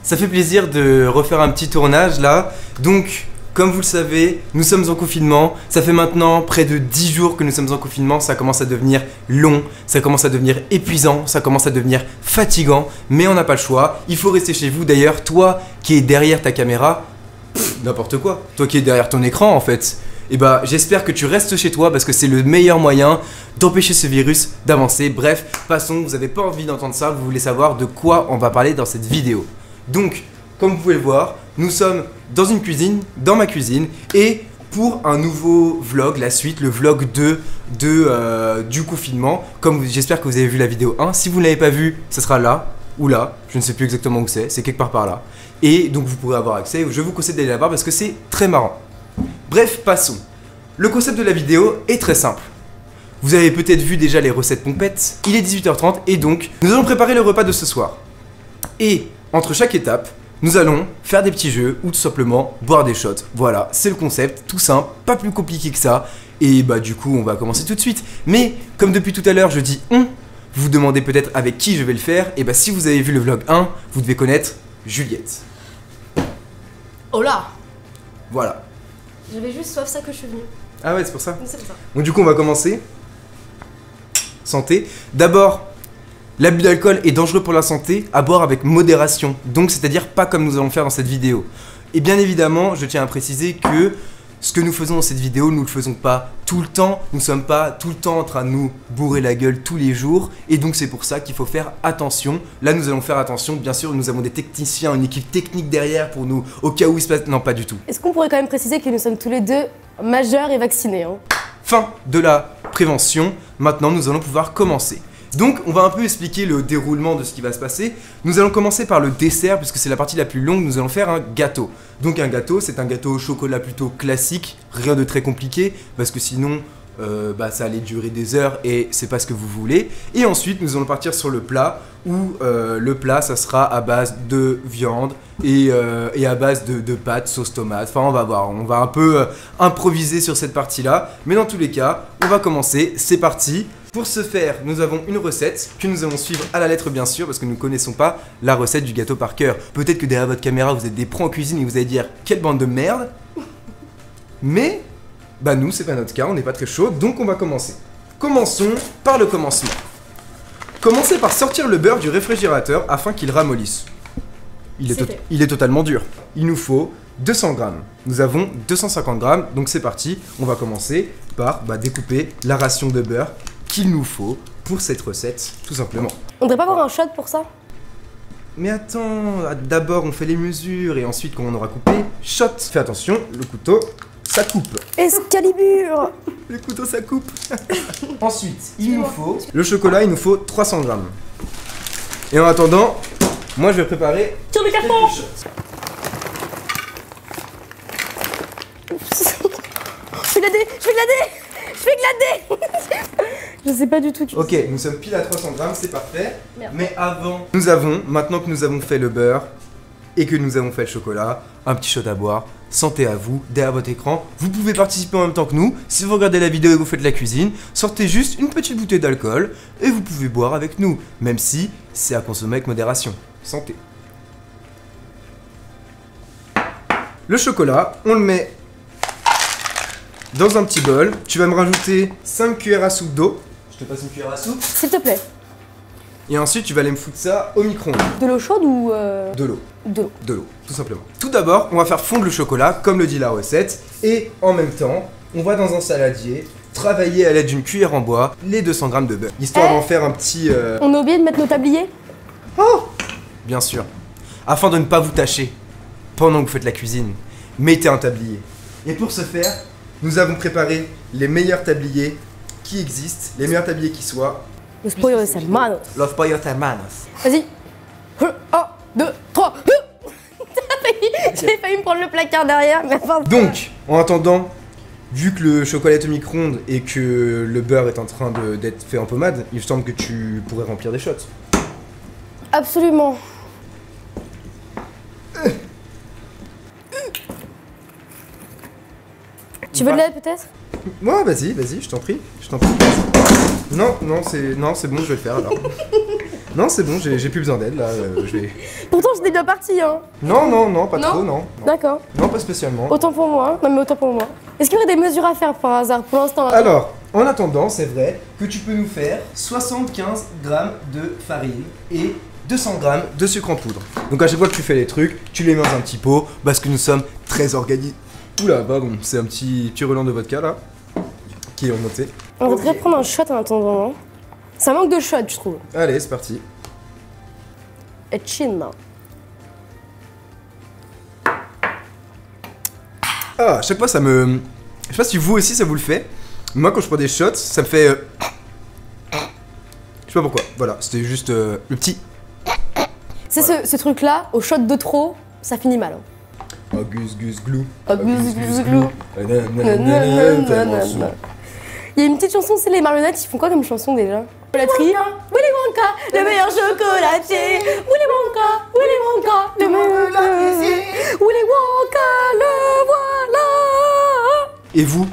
Ça fait plaisir de refaire un petit tournage là. Donc, comme vous le savez, nous sommes en confinement. Ça fait maintenant près de 10 jours que nous sommes en confinement. Ça commence à devenir long, ça commence à devenir épuisant, ça commence à devenir fatigant. Mais on n'a pas le choix, il faut rester chez vous. D'ailleurs, toi qui es derrière ta caméra, n'importe quoi. Toi qui es derrière ton écran en fait. Et bah j'espère que tu restes chez toi parce que c'est le meilleur moyen d'empêcher ce virus d'avancer. Bref, passons, vous n'avez pas envie d'entendre ça, vous voulez savoir de quoi on va parler dans cette vidéo. Donc, comme vous pouvez le voir, nous sommes dans une cuisine, dans ma cuisine, et pour un nouveau vlog, la suite, le vlog 2 du confinement. Comme j'espère que vous avez vu la vidéo 1, si vous ne l'avez pas vu, ce sera là, ou là, je ne sais plus exactement où c'est quelque part par là. Et donc vous pourrez avoir accès, je vous conseille d'aller la voir parce que c'est très marrant. Bref, passons. Le concept de la vidéo est très simple. Vous avez peut-être vu déjà les recettes pompettes, il est 18h30 et donc nous allons préparer le repas de ce soir. Et entre chaque étape, nous allons faire des petits jeux ou tout simplement boire des shots. Voilà, c'est le concept, tout simple, pas plus compliqué que ça. Et bah du coup, on va commencer tout de suite. Mais comme depuis tout à l'heure, je dis on, vous vous demandez peut-être avec qui je vais le faire. Et bah si vous avez vu le vlog 1, vous devez connaître Juliette. Oh là! Voilà. J'avais juste soif ça que je suis venue. Ah ouais, c'est pour ça. C'est pour ça. Donc du coup, on va commencer. Santé. D'abord, l'abus d'alcool est dangereux pour la santé, à boire avec modération. Donc c'est-à-dire pas comme nous allons faire dans cette vidéo. Et bien évidemment, je tiens à préciser que ce que nous faisons dans cette vidéo, nous ne le faisons pas tout le temps. Nous ne sommes pas tout le temps en train de nous bourrer la gueule tous les jours. Et donc c'est pour ça qu'il faut faire attention. Là, nous allons faire attention. Bien sûr, nous avons des techniciens, une équipe technique derrière pour nous, au cas où il se passe... Non, pas du tout. Est-ce qu'on pourrait quand même préciser que nous sommes tous les deux majeurs et vaccinés hein? Fin de la prévention. Maintenant, nous allons pouvoir commencer. Donc, on va un peu expliquer le déroulement de ce qui va se passer. Nous allons commencer par le dessert, puisque c'est la partie la plus longue. Nous allons faire un gâteau. Donc, un gâteau, c'est un gâteau au chocolat plutôt classique, rien de très compliqué, parce que sinon, ça allait durer des heures et c'est pas ce que vous voulez. Et ensuite, nous allons partir sur le plat, où le plat, ça sera à base de viande et à base de pâtes, sauce tomate. Enfin, on va voir, on va un peu improviser sur cette partie-là. Mais dans tous les cas, on va commencer. C'est parti. Pour ce faire, nous avons une recette que nous allons suivre à la lettre bien sûr parce que nous ne connaissons pas la recette du gâteau par cœur. Peut-être que derrière votre caméra vous êtes des pros en cuisine et vous allez dire quelle bande de merde. Mais, bah nous c'est pas notre cas, on n'est pas très chaud donc on va commencer. Commençons par le commencement. Commencez par sortir le beurre du réfrigérateur afin qu'il ramollisse. Il est totalement dur. Il nous faut 200 grammes. Nous avons 250 grammes donc c'est parti. On va commencer par découper la ration de beurre qu'il nous faut pour cette recette, tout simplement. On devrait pas avoir un shot pour ça? Mais attends, d'abord on fait les mesures et ensuite quand on aura coupé, shot. Fais attention, le couteau, ça coupe. Excalibur! Le couteau, ça coupe. Ensuite, il nous faut... Le chocolat, il nous faut 300 grammes. Et en attendant, moi je vais préparer... Tire le carton! Je fais glader! Je fais glader! Je fais glader! Je sais pas du tout. Ok, nous sommes pile à 300 grammes, c'est parfait. Merde. Mais avant, maintenant que nous avons fait le beurre et que nous avons fait le chocolat, un petit shot à boire. Santé à vous, derrière votre écran. Vous pouvez participer en même temps que nous. Si vous regardez la vidéo et vous faites la cuisine, sortez juste une petite bouteille d'alcool et vous pouvez boire avec nous, même si c'est à consommer avec modération. Santé. Le chocolat, on le met dans un petit bol. Tu vas me rajouter 5 cuillères à soupe d'eau. Je te passe une cuillère à soupe. S'il te plaît. Et ensuite, tu vas aller me foutre ça au micro-ondes. De l'eau chaude ou De l'eau. De l'eau. De l'eau, tout simplement. Tout d'abord, on va faire fondre le chocolat, comme le dit la recette. Et en même temps, on va dans un saladier travailler à l'aide d'une cuillère en bois les 200 grammes de beurre. Histoire d'en faire un petit... On a oublié de mettre nos tabliers? Oh! Bien sûr. Afin de ne pas vous tâcher pendant que vous faites la cuisine, mettez un tablier. Et pour ce faire, nous avons préparé les meilleurs tabliers qui existent, les meilleurs tabliers qui soient. Los pollos hermanos. Los pollos hermanos. Vas-y. 1, 2, 3. J'ai failli me prendre le placard derrière, mais enfin. Donc, en attendant, vu que le chocolat est au micro-ondes et que le beurre est en train d'être fait en pommade, il me semble que tu pourrais remplir des shots. Absolument. Tu veux de l'aide peut-être? Ouais, vas-y, je t'en prie, Non, c'est bon, je vais le faire alors. Non, c'est bon, j'ai plus besoin d'aide là. Je vais. Pourtant, j'étais bien partie, hein. Non, pas Non. trop, non. D'accord. Non, pas spécialement. Autant pour moi. Non, mais autant pour moi. Est-ce qu'il y aurait des mesures à faire par hasard pour l'instant? Alors, en attendant, c'est vrai que tu peux nous faire 75 grammes de farine et 200 grammes de sucre en poudre. Donc à chaque fois que tu fais les trucs, tu les mets dans un petit pot parce que nous sommes très organisés. Oula, pardon, c'est un petit relent de vodka là qui est remonté. On voudrait prendre un shot en attendant. Hein. Ça manque de shot, je trouve. Allez, c'est parti. Et chin. Ah, à chaque fois ça me... Je sais pas si vous aussi ça vous le fait. Moi quand je prends des shots, ça me fait... Je sais pas pourquoi. Voilà, c'était juste le petit... C'est Voilà. ce truc-là, au shot de trop, ça finit mal. Hein. Oh gus gus glou. Oh, gus, gus, glou. Nanana. Il y a une petite chanson, c'est les marionnettes, ils font quoi comme chanson déjà? Chocolaterie. Willy Wonka, le meilleur chocolatier. Willy Wonka, le meilleur chocolatier. Willy Wonka, le voilà. Et vous,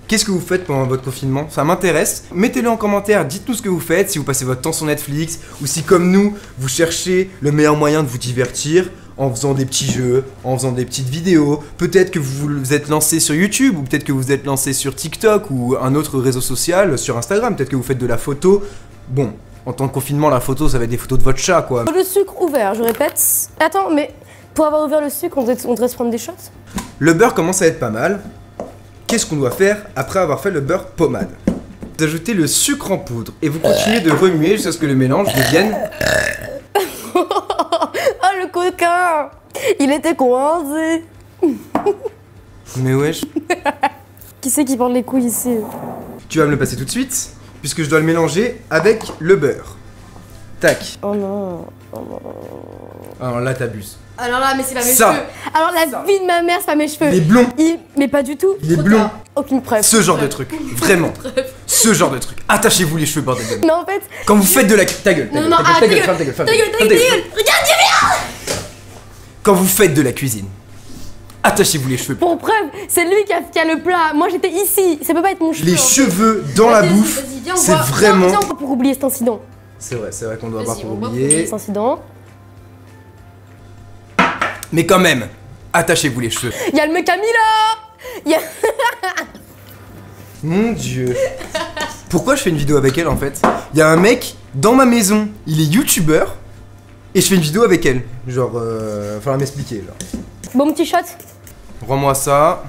qu'est-ce que vous faites pendant votre confinement? Ça m'intéresse. Mettez-le en commentaire, dites-nous ce que vous faites, si vous passez votre temps sur Netflix, ou si comme nous, vous cherchez le meilleur moyen de vous divertir en faisant des petits jeux, en faisant des petites vidéos. Peut-être que vous vous êtes lancé sur YouTube, ou peut-être que vous êtes lancé sur TikTok, ou un autre réseau social, sur Instagram. Peut-être que vous faites de la photo. Bon, en temps de confinement, la photo, ça va être des photos de votre chat, quoi. Le sucre ouvert, je répète. Attends, mais pour avoir ouvert le sucre, on devrait se prendre des shots? Le beurre commence à être pas mal. Qu'est-ce qu'on doit faire après avoir fait le beurre pommade? Vous ajoutez le sucre en poudre et vous continuez de remuer jusqu'à ce que le mélange devienne... Oh le coquin! Il était coincé! Mais wesh. Qui c'est qui porte les couilles ici? Tu vas me le passer tout de suite, puisque je dois le mélanger avec le beurre. Tac. Oh non. Alors là, t'abuses. Alors là, mais c'est pas mes Ça. cheveux. Alors la vie de ma mère, c'est pas mes cheveux. Il est blond. Mais pas du tout. Il est blond. Aucune preuve. Ce genre de truc. Vraiment. Ce genre de truc. Attachez-vous les cheveux, bordel de merde. Non, en fait. Quand vous faites de la... Ta gueule, ta Non, gueule, non, ta ta gueule, gueule, ferme ta gueule, ferme ta gueule, ferme ta gueule. regarde, j'ai Quand vous faites de la cuisine, attachez-vous les cheveux. Pour preuve, c'est lui qui a le plat. Moi, j'étais ici. Ça peut pas être mon cheveu. Les cheveux dans la Vas-y, bouffe, vas-y, viens, on c'est voit. vraiment... Viens, on voit pour oublier cet incident. C'est vrai qu'on doit Vas-y, avoir pour on voit oublier. cet incident. Mais quand même, attachez-vous les cheveux. Il y a le mec Camilla. Il y a... Mon dieu. Pourquoi je fais une vidéo avec elle en fait? Il y a un mec dans ma maison, il est youtubeur et je fais une vidéo avec elle. Genre, falloir m'expliquer genre. Bon petit shot. Rends-moi ça.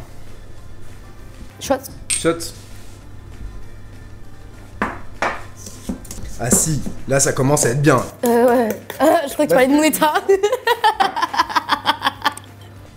Shot. Shot. Ah si, là ça commence à être bien. Ouais. Je crois que tu parlais de mon état.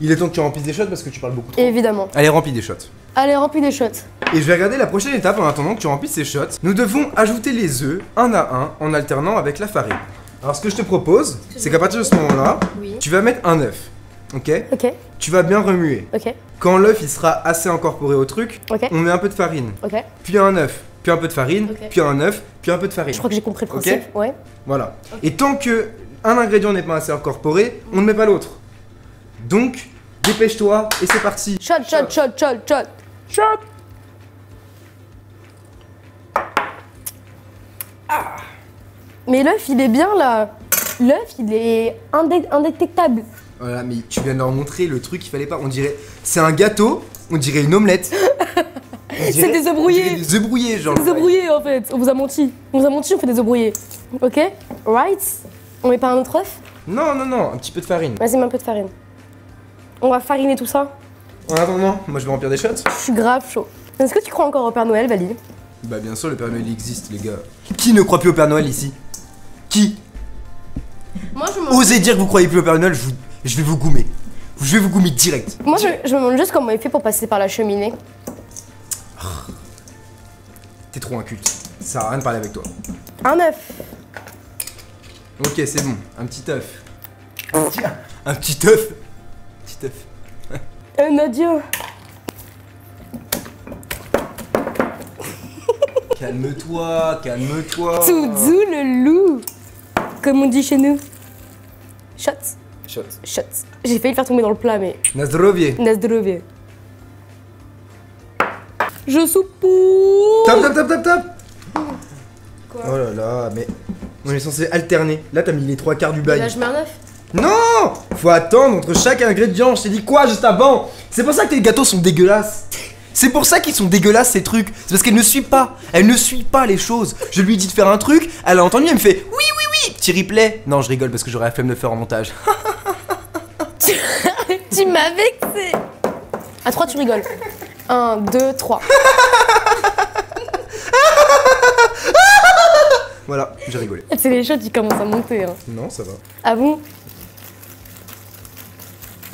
Il est temps que tu remplisses des shots parce que tu parles beaucoup trop. Évidemment. Allez, remplis des shots. Allez, remplis des shots. Et je vais regarder la prochaine étape en attendant que tu remplisses ces shots. Nous devons ajouter les œufs un à un en alternant avec la farine. Alors ce que je te propose, c'est qu'à partir de ce moment-là, Oui. tu vas mettre un œuf. Ok? Ok. Tu vas bien remuer. Ok. Quand l'œuf il sera assez incorporé au truc, Ok. on met un peu de farine, Ok. puis un œuf, puis un peu de farine, Ok. puis un œuf, puis un peu de farine. Je crois que j'ai compris le principe. Ouais. Voilà. Et tant que un ingrédient n'est pas assez incorporé, on ne met pas l'autre. Donc, dépêche-toi et c'est parti. Shot, shot, shot, shot, shot. Shot. Mais l'œuf, il est bien là. L'œuf, il est indétectable. Voilà, mais tu viens de leur montrer le truc qu'il fallait pas. On dirait, c'est un gâteau, on dirait une omelette. C'est des œufs brouillés. Des œufs brouillés, genre. Des œufs brouillés en fait. On vous a menti. On vous a menti, on fait des œufs brouillés. Ok. Right. On met pas un autre œuf? Non, non, non, un petit peu de farine. Vas-y, mets un peu de farine. On va fariner tout ça. En attendant, moi je vais remplir des shots. Je suis grave chaud. Est-ce que tu crois encore au Père Noël, Vali? Bah bien sûr, le Père Noël il existe, les gars. Qui ne croit plus au Père Noël ici? Qui? Moi, je me Osez dire que vous croyez plus au Père Noël, je vais vous goumer. Je vais vous goumer direct. Moi, je me demande juste comment il fait pour passer par la cheminée. T'es trop inculte. Ça sert à rien de parler avec toi. Un œuf. Ok, c'est bon. Un petit œuf. Un petit œuf. Petit œuf. Un adieu. Calme-toi, calme-toi. Touzou le loup. Comme on dit chez nous. Shot. Shot. Shot. J'ai failli le faire tomber dans le plat, mais. Nazdrovie. Nazdrovie. Je soupe pour. Tap, tap, tap, tap, tap. Quoi? Oh là là, mais On est censé alterner. Là, t'as mis les 3 quarts du Et bail. là, je mets un œuf. Non! Faut attendre entre chaque ingrédient. Je t'ai dit quoi juste avant? C'est pour ça que tes gâteaux sont dégueulasses. C'est pour ça qu'ils sont dégueulasses ces trucs. C'est parce qu'elle ne suit pas. Elle ne suit pas les choses. Je lui dis de faire un truc, elle a entendu, elle me fait oui, oui, oui. Petit replay. Non, je rigole parce que j'aurais la flemme de faire en montage. Tu m'as vexé. À 3, tu rigoles. 1, 2, 3. Voilà, j'ai rigolé. C'est les shots qui commencent à monter. Hein. Non, ça va. Ah bon?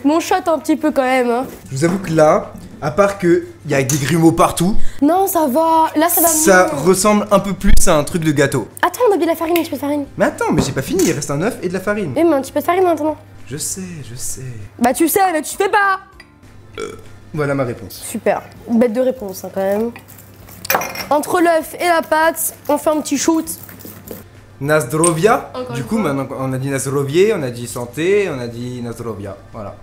Mon shot un petit peu quand même. Hein. Je vous avoue que là, à part que il y a des grumeaux partout, Non, ça va. Là, ça va ça mieux. ressemble un peu plus à un truc de gâteau. Attends, on a mis de la farine, un petit peu de farine. Mais attends, mais j'ai pas fini, il reste un œuf et de la farine. Eh, mais un petit peu de farine maintenant. Je sais, je sais. Bah, tu sais, mais tu fais pas. Voilà ma réponse. Super. Bête de réponse, hein, quand même. Entre l'œuf et la pâte, on fait un petit shoot. Nazdrovia. Encore Du une coup, fois. maintenant on a dit Nazdrovier, on a dit santé, on a dit Nazdrovia. Voilà.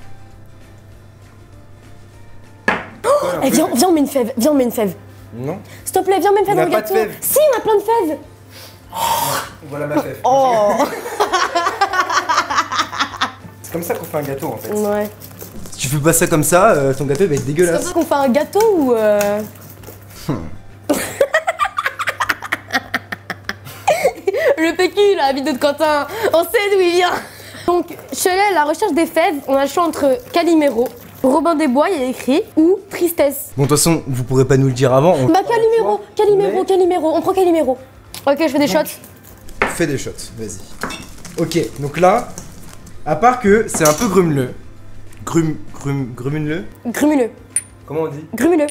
Eh, viens, viens, on met une fève. Viens, on met une fève. Non. S'il te plaît, viens, on met une fève On dans le n'a pas de gâteau. fève. Si, on a plein de fèves. Voilà ma fève. Oh. C'est comme ça qu'on fait un gâteau en fait. Ouais. Si tu fais pas ça comme ça, ton gâteau il va être C'est comme dégueulasse. ça qu'on fait un gâteau ou Le PQ, la vidéo de Quentin, on sait d'où il vient. Donc, je suis allée à la recherche des fèves. On a le choix entre Calimero, Robin des Bois, il y a écrit, ou Tristesse. Bon, de toute façon, vous pourrez pas nous le dire avant. On Bah, Calimero, Calimero, Calimero. On prend Calimero. Ok, je fais des shots. Fais des shots, vas-y. Ok, donc là, à part que c'est un peu grumeleux. Grumeleux. Grumuleux. Comment on dit? Grumuleux.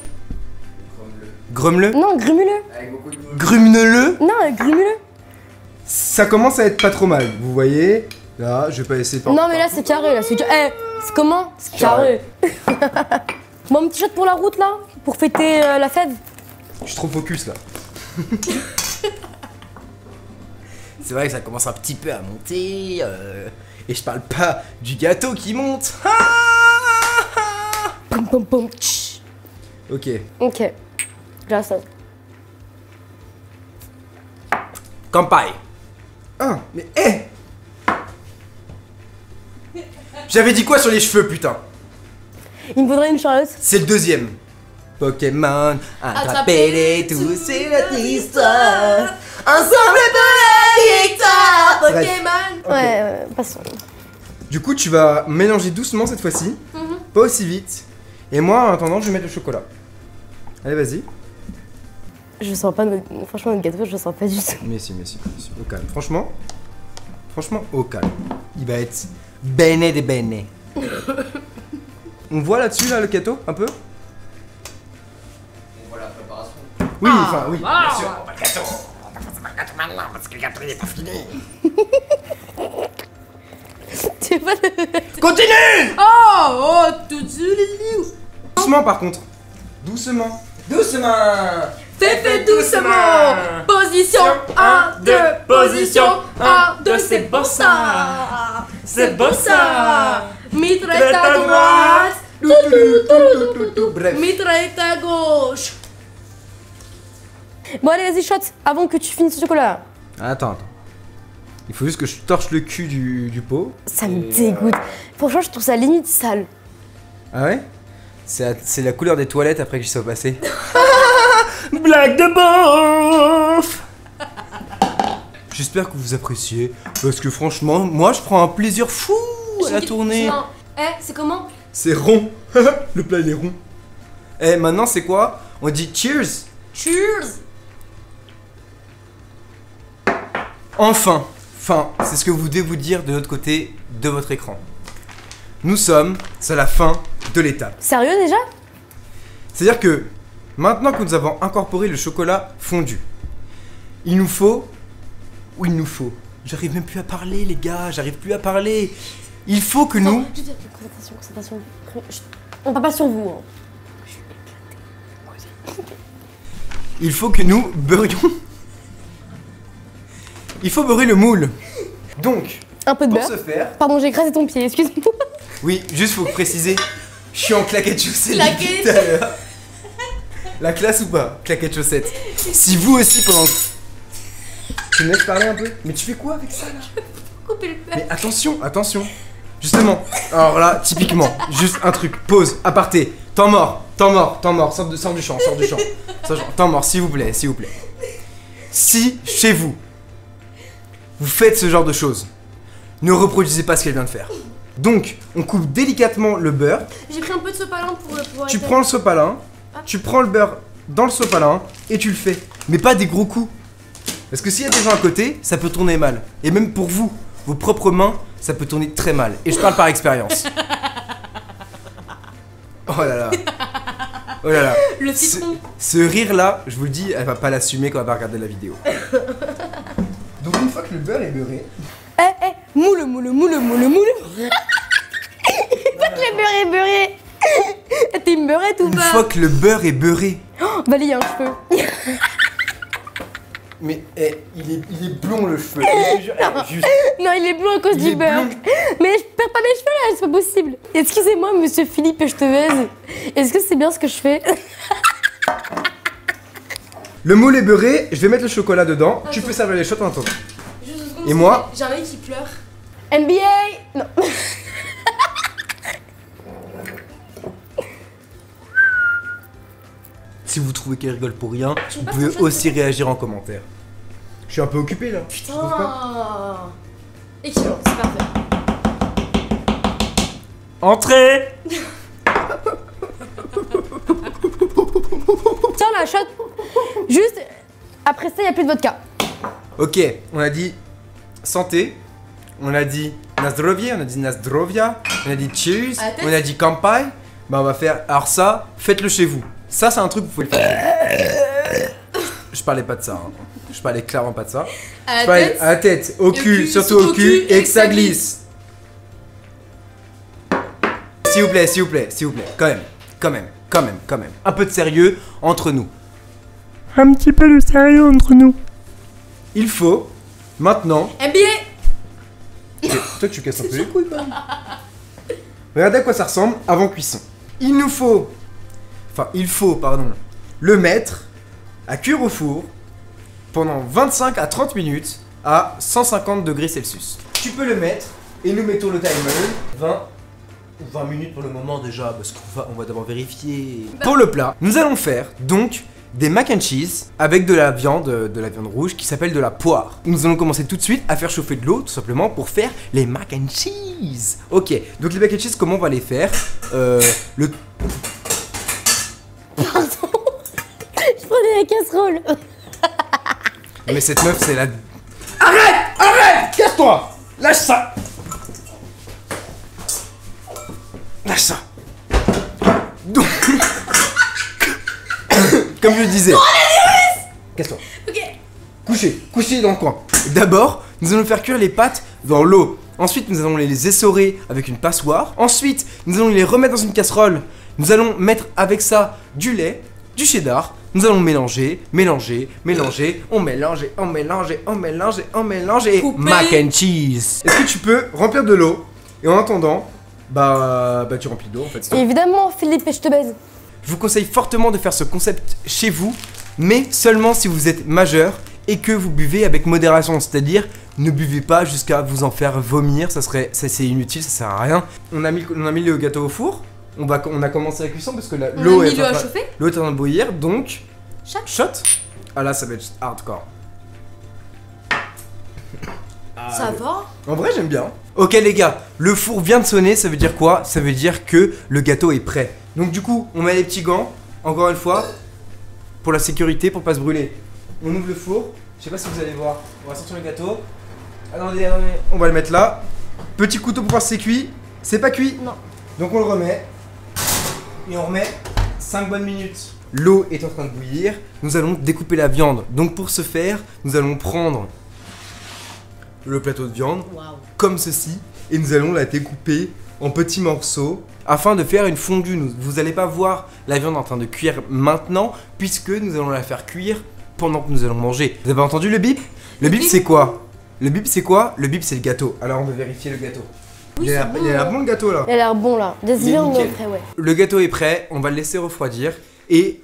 Grumeleux. Non, grumuleux. Grumeleux. Non, grumuleux. Ça commence à être pas trop mal, vous voyez. Là, je vais pas essayer de Non, mais là, c'est carré, là. C'est c'est comment? C'est carré. Bon, un petit shot pour la route, là, pour fêter la fève. Je suis trop focus là. C'est vrai que ça commence un petit peu à monter. Et je parle pas du gâteau qui monte. Pom, pom, pom. Tch. Ok. Ok. Là, ça. Kampai. Ah, mais J'avais dit quoi sur les cheveux, putain? Il me faudrait une Charlotte. C'est le deuxième. Pokémon, attrapez-les tous, c'est notre histoire. Ensemble pour la victoire, Pokémon. Ok. Ouais, passons. Du coup, tu vas mélanger doucement cette fois-ci, pas aussi vite. Et moi, en attendant, je vais mettre le chocolat. Allez, vas-y. Je sens pas notre... Franchement, notre gâteau, je le sens pas du tout. Mais si, au calme. Franchement, au calme. Il va être bene de bene. On voit là-dessus, là, le gâteau, un peu? On voit la préparation. Oui, enfin, oui. Bien sûr, on va le gâteau. On va faire le gâteau maintenant parce que le gâteau il est pas fini. Tu sais pas de... Continue! Oh, tout de suite. Doucement, par contre. Doucement. Fais doucement. Position 1, 2, position 1, 2, c'est beau ça. C'est beau ça. Mitraille à droite. Bref. Mitraille à gauche. Bon, allez, vas-y, shot, avant que tu finisses ce chocolat. Attends. Il faut juste que je torche le cul du pot. Ça me dégoûte. Franchement, je trouve ça limite sale. Ah ouais? C'est la couleur des toilettes après que j'y sois passé. Blague de beauf. J'espère que vous appréciez. Parce que franchement, moi je prends un plaisir fou à la tournée. Non. C'est comment? C'est rond. Le plat il est rond. Eh, maintenant c'est quoi? On dit cheers. Cheers. Enfin, c'est ce que vous devez vous dire de l'autre côté de votre écran. Nous sommes à la fin de l'étape. Sérieux déjà? C'est-à-dire que maintenant que nous avons incorporé le chocolat fondu, il nous faut... J'arrive même plus à parler les gars, j'arrive plus à parler. Il faut que nous... Concentration. On parle pas sur vous. Hein. Il faut que nous beurrions... Il faut beurrer le moule. Donc, Un peu de pour beurre. ce faire... Pardon, j'ai écrasé ton pied, excuse-moi. Oui, juste faut préciser, je suis en claquette chaussette Claquette. depuis tout à l'heure. La classe ou pas? Claquette chaussette. Si vous aussi pendant... Tu me laisses parler un peu? Mais tu fais quoi avec ça là? Couper le beurre. Mais attention, attention. Justement, alors là, typiquement, juste un truc, pause, aparté, temps mort, sors du champ, temps mort, s'il vous plaît, s'il vous plaît. Si, chez vous, vous faites ce genre de choses, ne reproduisez pas ce qu'elle vient de faire. Donc, on coupe délicatement le beurre, J'ai pris un peu de sopalin pour tu prends le sopalin, tu prends le beurre dans le sopalin et tu le fais. Mais pas des gros coups. Parce que s'il y a des gens à côté, ça peut tourner mal. Et même pour vous, vos propres mains, ça peut tourner très mal. Et je parle par expérience. Oh là là. Oh là là. Le citron. Ce rire là, je vous le dis, elle va pas l'assumer quand elle va regarder la vidéo. Donc une fois que le beurre est beurré... Moule. Une fois que le beurre est beurré. T'es une beurrette ou Une pas? fois que le beurre est beurré... Oh, balayer un cheveu. Mais il est blond le cheveu. Juste... Non, il est blond à cause Il du est beurre. blond. Mais je perds pas mes cheveux là, c'est pas possible. Excusez-moi, monsieur Philippe, je te baise. Est-ce que c'est bien ce que je fais? Le moule est beurré, je vais mettre le chocolat dedans. Tu peux servir les shots en attendant. Et moi? J'ai un œil qui pleure. NBA. Non. Si vous trouvez qu'elle rigole pour rien, Tu vous veux pas pouvez ton shot, aussi réagir en commentaire. Je suis un peu occupé là. Tu trouves pas? Excellent, c'est parfait. Entrez. Tiens, la shot. Juste, après ça, il n'y a plus de vodka. Ok, on a dit santé, on a dit nazdrovie, on a dit nazdrovia, on a dit cheers, À la tête. on a dit kampai. Bah on va faire, alors ça, faites-le chez vous. Ça c'est un truc que vous pouvez le faire. Je parlais pas de ça, hein. Je parlais clairement pas de ça. À Je parlais à la tête, au cul, surtout au cul, et que ça glisse. S'il vous plaît, quand même. Un peu de sérieux entre nous. Un petit peu de sérieux entre nous. Il faut, maintenant... NBA. Toi tu casses un peu les couilles quand même. Regardez à quoi ça ressemble avant cuisson. Il faut, le mettre à cuire au four pendant 25 à 30 minutes à 150 degrés Celsius. Tu peux le mettre et nous mettons le timer 20 minutes pour le moment déjà parce qu'on va d'abord vérifier. Pour le plat, nous allons faire donc des mac and cheese avec de la viande rouge qui s'appelle de la poire. Nous allons commencer tout de suite à faire chauffer de l'eau tout simplement pour faire les mac and cheese. Ok, donc les mac and cheese, comment on va les faire? Je prenais la casserole. Mais cette meuf, c'est la... Arrête! Casse-toi! Lâche ça! Lâche ça! Donc... Comme je disais... Casse-toi. Ok. Couchez dans le coin. D'abord, nous allons faire cuire les pâtes dans l'eau. Ensuite, nous allons les essorer avec une passoire. Ensuite, nous allons les remettre dans une casserole. Nous allons mettre avec ça du lait, du cheddar. Nous allons mélanger, on mélange et Couper. mac and cheese. Est-ce que tu peux remplir de l'eau? Et en attendant, bah tu remplis d'eau en fait. Évidemment, Philippe, je te baise. Je vous conseille fortement de faire ce concept chez vous, mais seulement si vous êtes majeur et que vous buvez avec modération, c'est-à-dire ne buvez pas jusqu'à vous en faire vomir, c'est inutile, ça sert à rien. On a mis le gâteau au four, on a commencé la cuisson parce que l'eau est en train de bouillir, donc shot. Ah là ça va être hardcore. Ça va? En vrai j'aime bien. Ok les gars, le four vient de sonner, ça veut dire quoi? Ça veut dire que le gâteau est prêt. Donc du coup, on met les petits gants, encore une fois, pour la sécurité, pour pas se brûler. On ouvre le four, je sais pas si vous allez voir, on va sortir le gâteau. Attendez, on va le mettre là. Petit couteau pour voir si c'est cuit. C'est pas cuit? Non. Donc on le remet. Et on remet 5 bonnes minutes. L'eau est en train de bouillir, nous allons découper la viande. Donc pour ce faire, nous allons prendre le plateau de viande, comme ceci, et nous allons la découper en petits morceaux afin de faire une fondue. Vous n'allez pas voir la viande en train de cuire maintenant, puisque nous allons la faire cuire pendant que nous allons manger. Vous avez entendu le bip? Le bip c'est quoi? Le bip c'est quoi? Le bip c'est le gâteau. Alors on va vérifier le gâteau. Oui, il a l'air bon le gâteau là. Il a l'air bon là. Des Il est viandes nickel. après, ouais. Le gâteau est prêt, on va le laisser refroidir et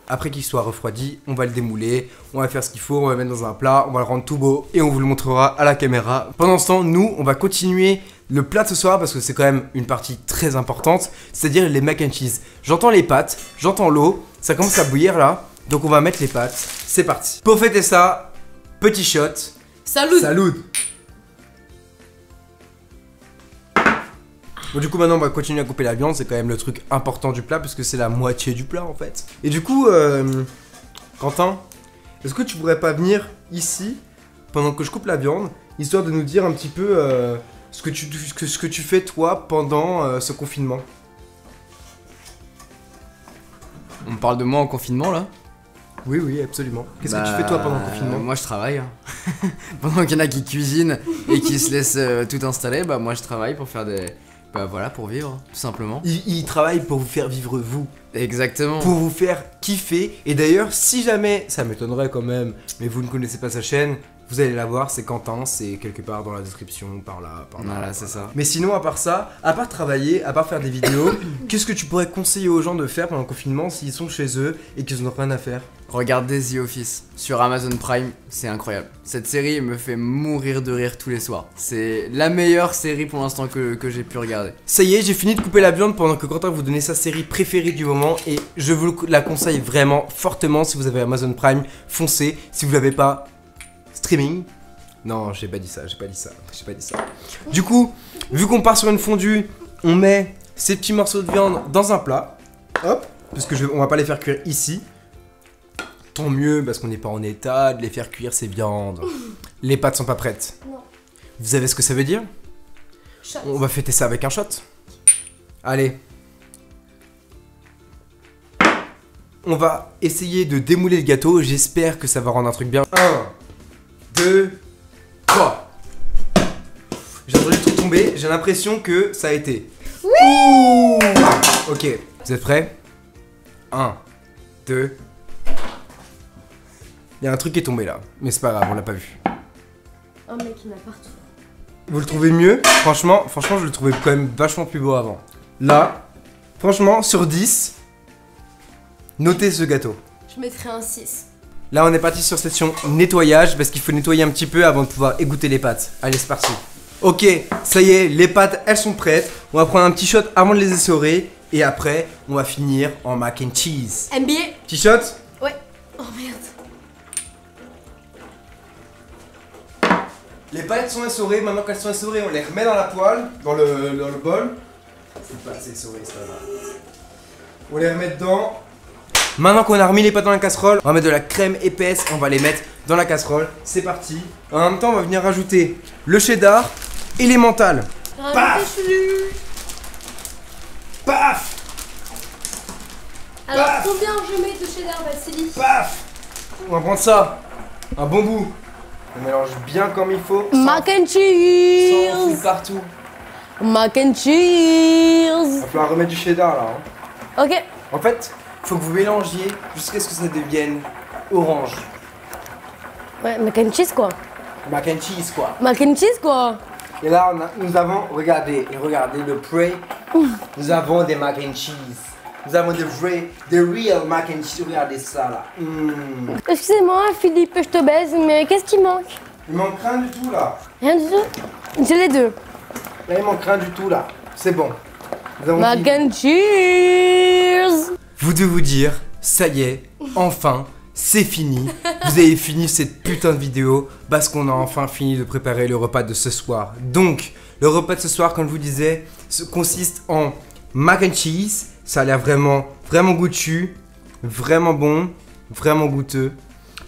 Après qu'il soit refroidi, on va le démouler, on va faire ce qu'il faut, on va le mettre dans un plat, on va le rendre tout beau et on vous le montrera à la caméra. Pendant ce temps, nous, on va continuer le plat de ce soir parce que c'est quand même une partie très importante, c'est-à-dire les mac and cheese. J'entends les pâtes, j'entends l'eau, ça commence à bouillir là, donc on va mettre les pâtes. C'est parti. Pour fêter ça, petit shot. Salut. Salut. Bon, du coup maintenant on va continuer à couper la viande, c'est quand même le truc important du plat puisque c'est la moitié du plat en fait. Et du coup, Quentin, est-ce que tu pourrais pas venir ici pendant que je coupe la viande, histoire de nous dire un petit peu ce que tu fais toi pendant ce confinement? On parle de moi en confinement là? Oui, oui, absolument. Qu'est-ce que tu fais toi pendant le confinement? Moi je travaille. Hein. Pendant qu'il y en a qui cuisinent et qui se laissent tout installer, bah moi je travaille pour faire des... Bah voilà, pour vivre, tout simplement. Il travaille pour vous faire vivre vous. Exactement. Pour vous faire kiffer. Et d'ailleurs, si jamais, ça m'étonnerait quand même, mais vous ne connaissez pas sa chaîne, vous allez la voir, c'est Quentin, c'est quelque part dans la description, par là, par là. Voilà, c'est ça. Mais sinon, à part ça, à part travailler, à part faire des vidéos, qu'est-ce que tu pourrais conseiller aux gens de faire pendant le confinement s'ils sont chez eux et qu'ils n'ont rien à faire? Regardez The Office sur Amazon Prime, c'est incroyable. Cette série me fait mourir de rire tous les soirs. C'est la meilleure série pour l'instant que j'ai pu regarder. Ça y est, j'ai fini de couper la viande pendant que Quentin vous donnait sa série préférée du moment et je vous la conseille vraiment fortement si vous avez Amazon Prime, foncez. Si vous l'avez pas, streaming. Non, j'ai pas dit ça. Du coup, vu qu'on part sur une fondue, on met ces petits morceaux de viande dans un plat. Hop, parce que on va pas les faire cuire ici. Tant mieux, parce qu'on n'est pas en état de les faire cuire ces viandes. Les pâtes sont pas prêtes. Non. Vous savez ce que ça veut dire? Shot. On va fêter ça avec un shot. Allez. On va essayer de démouler le gâteau. J'espère que ça va rendre un truc bien. 1, 2, 3. J'ai entendu le truc tomber. J'ai l'impression que ça a été. Oui. Ok. Vous êtes prêts? 1, 2. Il y a un truc qui est tombé là. Mais c'est pas grave, on l'a pas vu. Un mec qui en a partout. Vous le trouvez mieux? Franchement, je le trouvais quand même vachement plus beau avant. Là, franchement, sur 10, notez ce gâteau. Je mettrais un 6. Là, on est parti sur session nettoyage parce qu'il faut nettoyer un petit peu avant de pouvoir égoutter les pâtes. Allez, c'est parti. Ok, ça y est, les pâtes, elles sont prêtes. On va prendre un petit shot avant de les essorer. Et après, on va finir en mac and cheese. NBA. Petit shot? Ouais. Oh merde. Les pâtes sont essorées. Maintenant qu'elles sont essorées, on les remet dans la poêle, dans le bol. C'est pas assez essoré, ça va. On les remet dedans. Maintenant qu'on a remis les pâtes dans la casserole, on va mettre de la crème épaisse, on va les mettre dans la casserole. C'est parti. En même temps, on va venir rajouter le cheddar et les mentales. Paf! Paf! Alors, Paf. combien je mets de cheddar, Vassili? Paf! On va prendre ça. Un bon bout. On mélange bien comme il faut. Mac and Sans cheese. foutre partout. Mac and Il cheese. va falloir remettre du cheddar là. Hein. Ok. En fait, faut que vous mélangiez jusqu'à ce que ça devienne orange. Ouais, mac and cheese quoi. Mac and cheese quoi. Mac and cheese quoi. Et là, nous avons, regardez le prey. Nous avons des mac and cheese. Nous avons des real mac and cheese. Regardez ça là. Excusez-moi, Philippe, je te baise, mais qu'est-ce qui manque? Il manque rien du tout là. Rien du tout. J'ai les deux. Là, il manque rien du tout là. C'est bon. Nous avons Mac fini. and cheese. Vous devez vous dire, ça y est, enfin, c'est fini. Vous avez fini cette putain de vidéo parce qu'on a enfin fini de préparer le repas de ce soir. Donc, le repas de ce soir, comme je vous disais, consiste en mac and cheese. Ça a l'air vraiment, vraiment goûtu, vraiment bon, vraiment goûteux.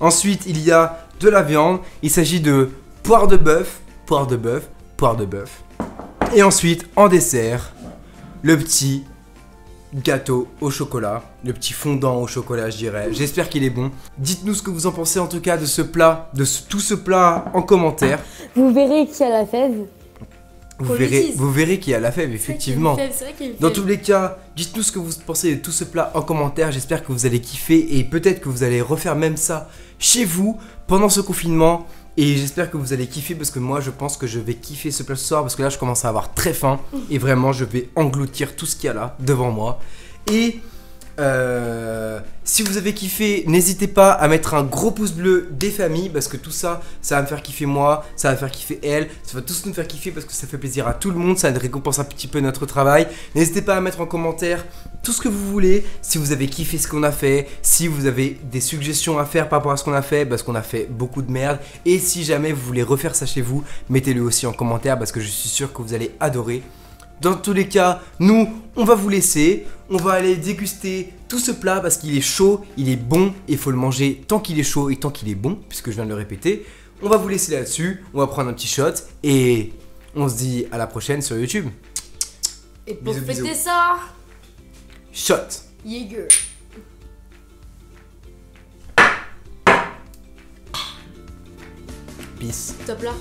Ensuite, il y a de la viande. Il s'agit de poire de bœuf. Et ensuite, en dessert, le petit gâteau au chocolat, le petit fondant au chocolat, je dirais. J'espère qu'il est bon. Dites-nous ce que vous en pensez en tout cas de ce plat, tout ce plat en commentaire. Vous verrez qui a la fève. Vous Qu'on verrez, l'utilise. vous verrez qu'il y a la fève, effectivement. C'est vrai qu'il y a une Dans fève. tous les cas, dites-nous ce que vous pensez de tout ce plat en commentaire. J'espère que vous allez kiffer et peut-être que vous allez refaire même ça chez vous pendant ce confinement. Et j'espère que vous allez kiffer parce que moi je pense que je vais kiffer ce plat ce soir parce que là je commence à avoir très faim et vraiment je vais engloutir tout ce qu'il y a là devant moi. Et Si vous avez kiffé, n'hésitez pas à mettre un gros pouce bleu des familles parce que tout ça, ça va me faire kiffer moi, ça va faire kiffer elle, ça va tous nous faire kiffer parce que ça fait plaisir à tout le monde, ça récompense un petit peu notre travail. N'hésitez pas à mettre en commentaire tout ce que vous voulez, si vous avez kiffé ce qu'on a fait, si vous avez des suggestions à faire par rapport à ce qu'on a fait, parce qu'on a fait beaucoup de merde. Et si jamais vous voulez refaire ça chez vous, mettez-le aussi en commentaire parce que je suis sûr que vous allez adorer. Dans tous les cas, nous, on va vous laisser. On va aller déguster tout ce plat parce qu'il est chaud, il est bon et il faut le manger tant qu'il est chaud et tant qu'il est bon, puisque je viens de le répéter. On va vous laisser là-dessus, on va prendre un petit shot et on se dit à la prochaine sur YouTube. Et pour Bisous, fêter bisous. ça, Shot. Jaeger. Peace. Top là.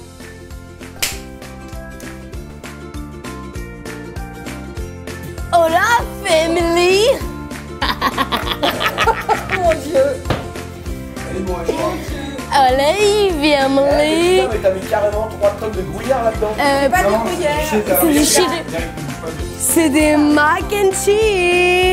Hola family. Mon Dieu. Hola family. mais t'as mis carrément 3 tonnes de gruyère là-dedans. Pas de gruyère. C'est du chili. C'est des mac and cheese.